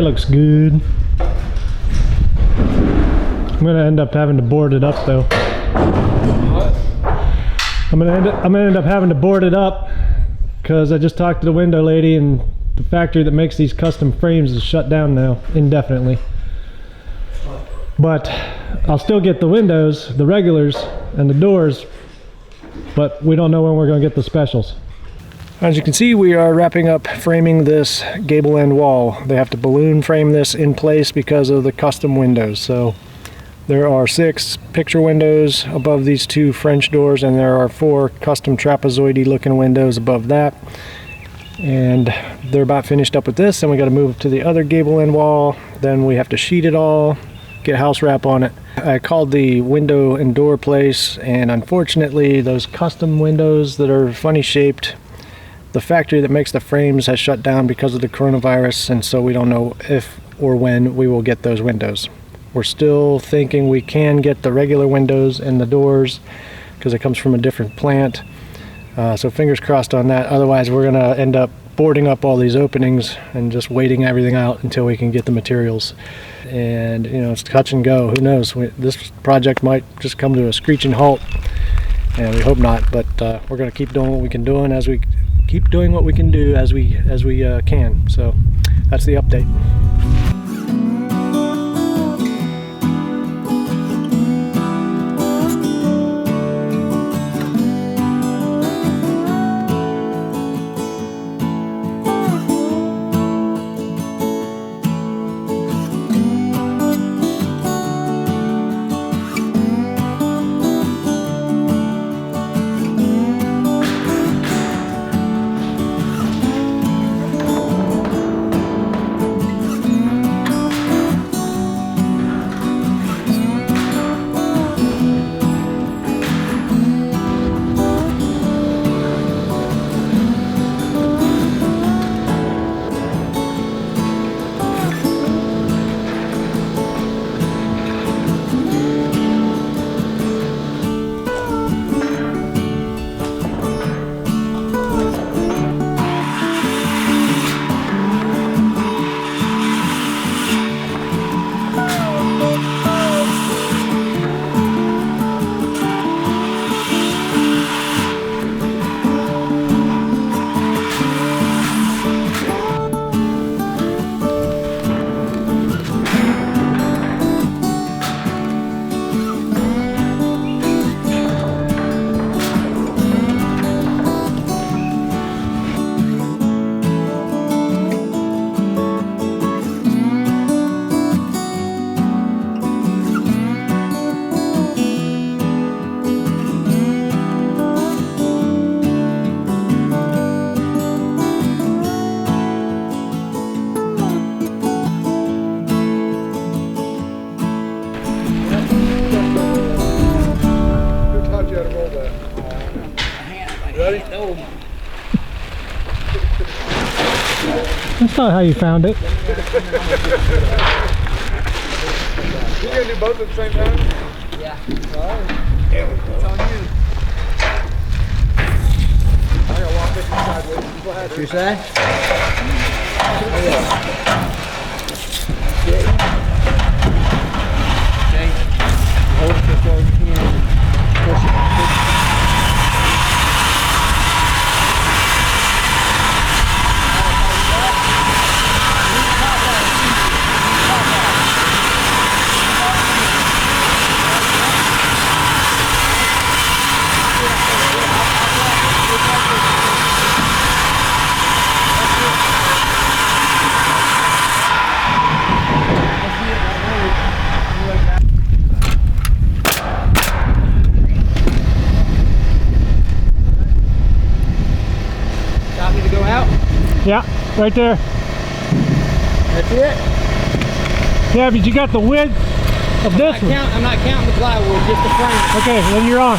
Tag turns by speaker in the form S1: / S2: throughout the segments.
S1: That looks good. I'm gonna end up having to board it up though.
S2: What?
S1: I'm gonna end up having to board it up because I just talked to the window lady and the factory that makes these custom frames is shut down now indefinitely. But I'll still get the windows, the regulars, and the doors, but we don't know when we're gonna get the specials. As you can see, we are wrapping up framing this gable end wall. They have to balloon frame this in place because of the custom windows. So there are 6 picture windows above these 2 French doors, and there are 4 custom trapezoidy looking windows above that. And they're about finished up with this, and we got to move to the other gable end wall. Then we have to sheet it all, get house wrap on it. I called the window and door place, and unfortunately those custom windows that are funny shaped, the factory that makes the frames has shut down because of the coronavirus, and so we don't know if or when we will get those windows. We're still thinking we can get the regular windows and the doors because it comes from a different plant. So fingers crossed on that. Otherwise, we're gonna end up boarding up all these openings and just waiting everything out until we can get the materials. And you know, it's touch and go. Who knows? This project might just come to a screeching halt, and we hope not. But we're gonna keep doing what we can do, and as we keep doing what we can do as we can. So that's the update. That's not how you found it.
S2: You gonna do both at the same time?
S3: Yeah.
S2: Alright. It's on you. I gotta walk this sideways. Go ahead.
S3: What you say? Okay. Hold it as far as you can. Push it.
S1: Yeah, right there.
S3: That's it?
S1: Yeah, but you got the width of this one.
S3: I'm not counting the plywood, just the frame.
S1: Okay, then you're on.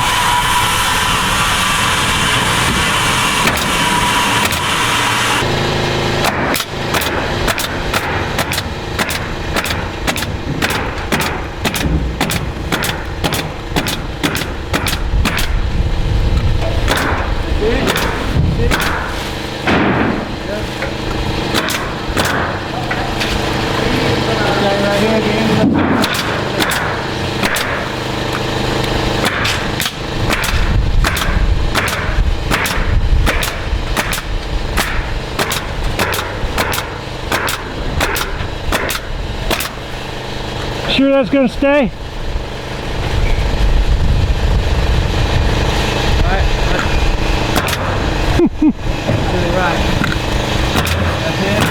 S1: it's gonna stay?
S3: Right. To the right. That's it.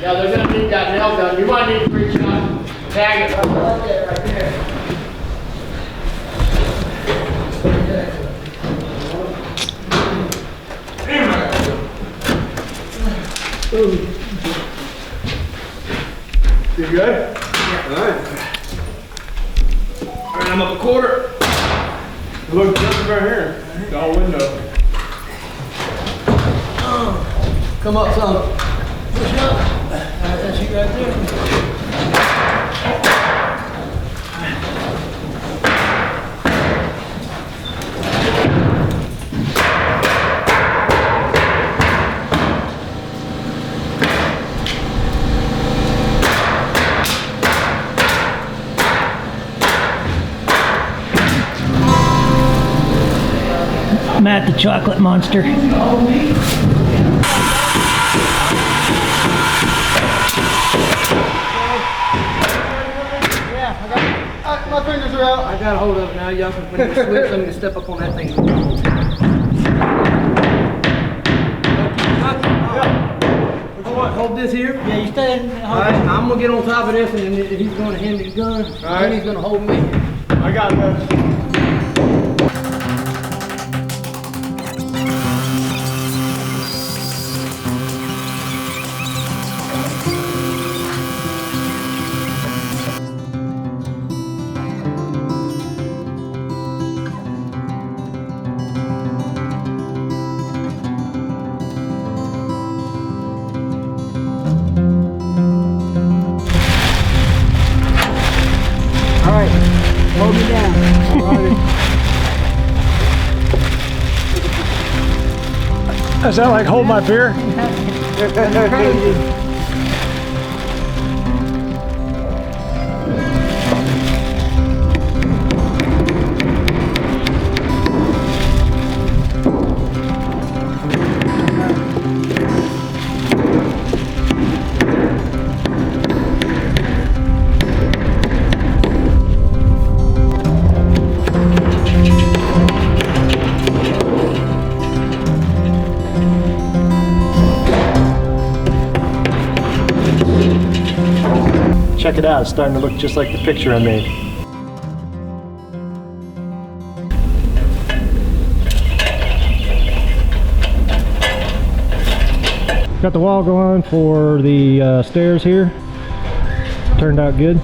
S4: Yeah, they're gonna need that nail gun. You might need to reach out, tag it right there, right there.
S2: You good? Yeah. All right. All right, I'm up a quarter. Look just right here. The whole window.
S3: Come up some. Push up. Alright, that's you right there.
S5: Matt the chocolate monster.
S3: My fingers are out. I got a hold of it now. Y'all can when you switch, I'm gonna step up on that thing. Hold this here.
S5: Yeah, you stay.
S3: Alright, I'm gonna get on top of this and then he's gonna hand me the gun.
S2: Alright.
S3: And he's gonna hold me.
S2: I got this.
S3: Alright, hold me down.
S1: Is that like hold my beer?
S3: That's crazy.
S1: Check it out, it's starting to look just like the picture I made. Got the wall going for the stairs here. Turned out good.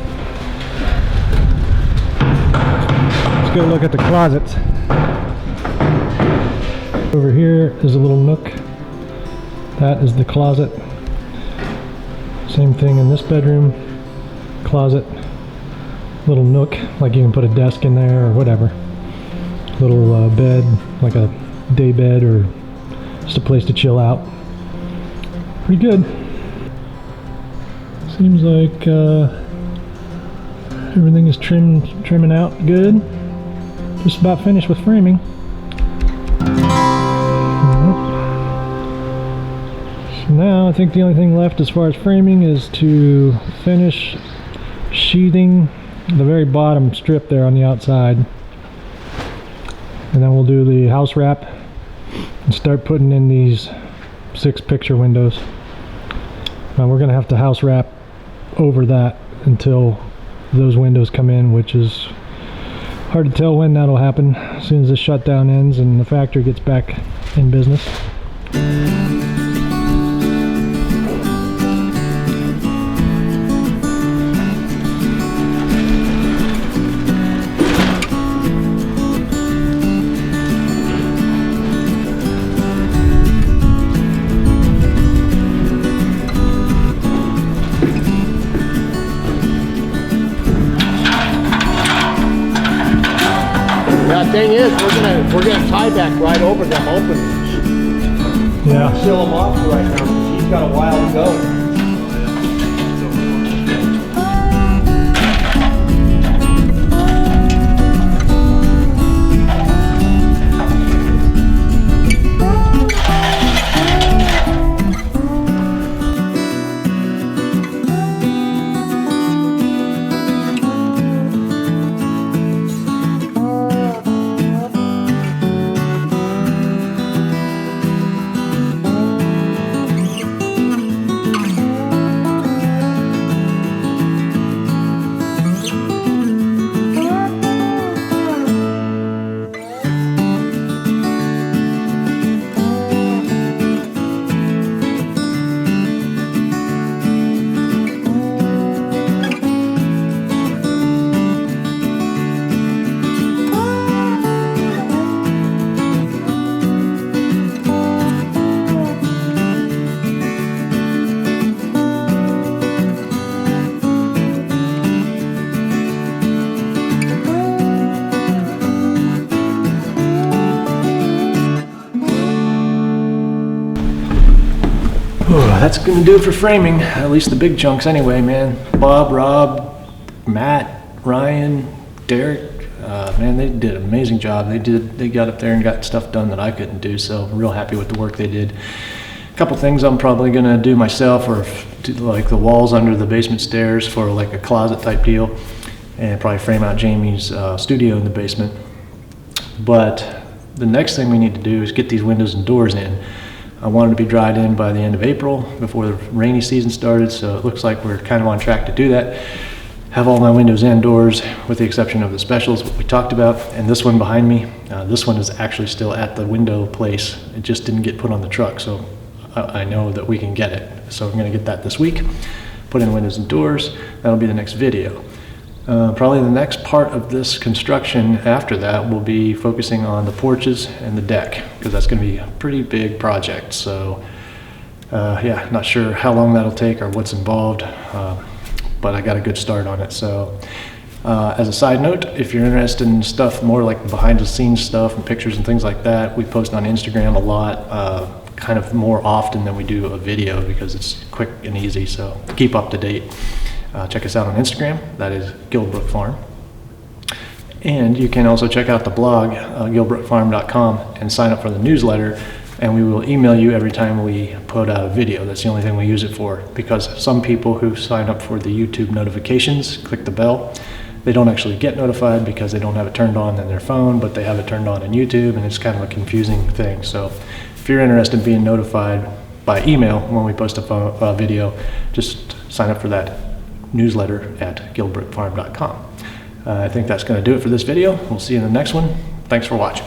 S1: Let's go look at the closets. Over here is a little nook. That is the closet. Same thing in this bedroom. Closet, little nook, like you can put a desk in there or whatever. Little bed, like a day bed or just a place to chill out. Pretty good. Seems like everything is trimming out good. Just about finished with framing. So now I think the only thing left as far as framing is to finish sheathing the very bottom strip there on the outside, and then we'll do the house wrap and start putting in these 6 picture windows. Now we're gonna have to house wrap over that until those windows come in, which is hard to tell when that'll happen. As soon as this shutdown ends and the factory gets back in business.
S4: Thing is, we're gonna tie back right over them openings.
S1: Yeah.
S4: Seal them off right now, 'cause he's got a while to go.
S1: That's gonna do it for framing, at least the big chunks anyway, man. Bob, Rob, Matt, Ryan, Derek, man, they did an amazing job. They got up there and got stuff done that I couldn't do, so I'm real happy with the work they did. A couple things I'm probably gonna do myself, or do like the walls under the basement stairs for like a closet type deal, and probably frame out Jamie's studio in the basement. But the next thing we need to do is get these windows and doors in. I wanted to be dried in by the end of April before the rainy season started, so it looks like we're kind of on track to do that. Have all my windows and doors, with the exception of the specials, what we talked about. And this one behind me, this one is actually still at the window place. It just didn't get put on the truck, so I know that we can get it. So I'm gonna get that this week, put in windows and doors. That'll be the next video. Probably the next part of this construction after that will be focusing on the porches and the deck, because that's going to be a pretty big project. So yeah, not sure how long that'll take or what's involved, but I got a good start on it. So as a side note, if you're interested in stuff more like behind the scenes stuff and pictures and things like that, we post on Instagram a lot, kind of more often than we do a video, because it's quick and easy. So keep up to date. Check us out on Instagram, that is Guildbrook Farm. And you can also check out the blog, guildbrookfarm.com, and sign up for the newsletter, and we will email you every time we put out a video. That's the only thing we use it for, because some people who sign up for the YouTube notifications, click the bell, they don't actually get notified because they don't have it turned on in their phone, but they have it turned on in YouTube, and it's kind of a confusing thing. So if you're interested in being notified by email when we post a video, just sign up for that newsletter at guildbrookfarm.com. I think that's going to do it for this video. We'll see you in the next one. Thanks for watching.